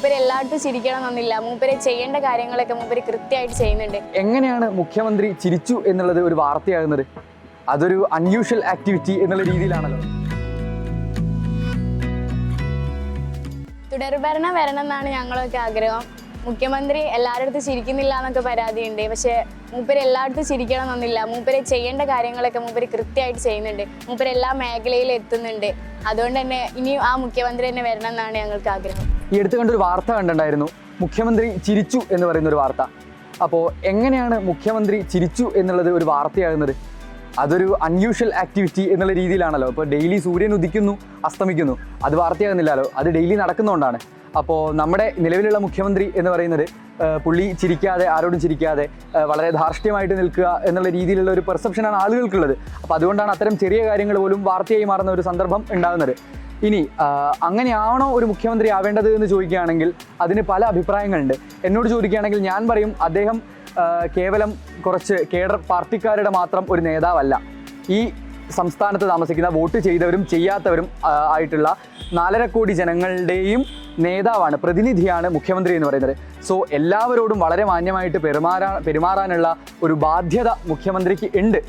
മൂപ്പര് എല്ലായിടത്തും ചിരിക്കണം എന്നില്ല. മൂപ്പര് ചെയ്യേണ്ട കാര്യങ്ങളൊക്കെ മൂപ്പര് കൃത്യമായിട്ട് ചെയ്യുന്നുണ്ട്. എങ്ങനെയാണ് മുഖ്യമന്ത്രി ചിരിച്ചു എന്നുള്ളത് ഒരു വാർത്തയാകുന്നത്? അതൊരു അൺയൂഷ്വൽ ആക്ടിവിറ്റി എന്നുള്ള രീതിയിലാണല്ലോ. തുടർഭരണം വരണം എന്നാണ് ഞങ്ങളൊക്കെ ആഗ്രഹം. മുഖ്യമന്ത്രി എല്ലാവരുടെ അടുത്തും ചിരിക്കുന്നില്ല എന്നൊക്കെ പരാതിയുണ്ട്. പക്ഷേ മൂപ്പര് എല്ലായിടത്തും ചിരിക്കണം എന്നില്ല. മൂപ്പര് ചെയ്യേണ്ട കാര്യങ്ങളൊക്കെ മൂപ്പര് കൃത്യമായിട്ട് ചെയ്യുന്നുണ്ട്. മൂപ്പര് എല്ലാ മേഖലയിലും എത്തുന്നുണ്ട്. അതുകൊണ്ട് തന്നെ ഇനിയും ആ മുഖ്യമന്ത്രി തന്നെ വരണം എന്നാണ് ഞങ്ങൾക്ക് ആഗ്രഹം. ഈ അടുത്ത് കണ്ടൊരു വാർത്ത കണ്ടിട്ടുണ്ടായിരുന്നു, മുഖ്യമന്ത്രി ചിരിച്ചു എന്ന് പറയുന്നൊരു വാർത്ത. അപ്പോൾ എങ്ങനെയാണ് മുഖ്യമന്ത്രി ചിരിച്ചു എന്നുള്ളത് ഒരു വാർത്തയാകുന്നത്? അതൊരു അൺയൂഷ്വൽ ആക്ടിവിറ്റി എന്നുള്ള രീതിയിലാണല്ലോ. ഇപ്പോൾ ഡെയിലി സൂര്യൻ ഉദിക്കുന്നു അസ്തമിക്കുന്നു, അത് വാർത്തയാകുന്നില്ലല്ലോ, അത് ഡെയിലി നടക്കുന്നതുകൊണ്ടാണ്. അപ്പോൾ നമ്മുടെ നിലവിലുള്ള മുഖ്യമന്ത്രി എന്ന് പറയുന്നത് പുള്ളി ചിരിക്കാതെ, ആരോടും ചിരിക്കാതെ വളരെ ധാർഷ്ട്യമായിട്ട് നിൽക്കുക എന്നുള്ള രീതിയിലുള്ള ഒരു പെർസെപ്ഷനാണ് ആളുകൾക്കുള്ളത്. അപ്പോൾ അതുകൊണ്ടാണ് അത്തരം ചെറിയ കാര്യങ്ങൾ പോലും വാർത്തയായി മാറുന്ന ഒരു സന്ദർഭം ഉണ്ടാകുന്നത്. ഇനി അങ്ങനെയാണോ ഒരു മുഖ്യമന്ത്രി ആവേണ്ടത് എന്ന് ചോദിക്കുകയാണെങ്കിൽ അതിന് പല അഭിപ്രായങ്ങളുണ്ട്. എന്നോട് ചോദിക്കുകയാണെങ്കിൽ ഞാൻ പറയും, അദ്ദേഹം കേവലം കുറച്ച് കേഡർ പാർട്ടിക്കാരുടെ മാത്രം ഒരു നേതാവല്ല. ഈ സംസ്ഥാനത്ത് താമസിക്കുന്ന വോട്ട് ചെയ്തവരും ചെയ്യാത്തവരും ആയിട്ടുള്ള 4.5 കോടി ജനങ്ങളുടെയും നേതാവാണ്, പ്രതിനിധിയാണ് മുഖ്യമന്ത്രി എന്ന് പറയുന്നത്. സോ എല്ലാവരോടും വളരെ മാന്യമായിട്ട് പെരുമാറാനുള്ള ഒരു ബാധ്യത മുഖ്യമന്ത്രിക്ക് ഉണ്ട്.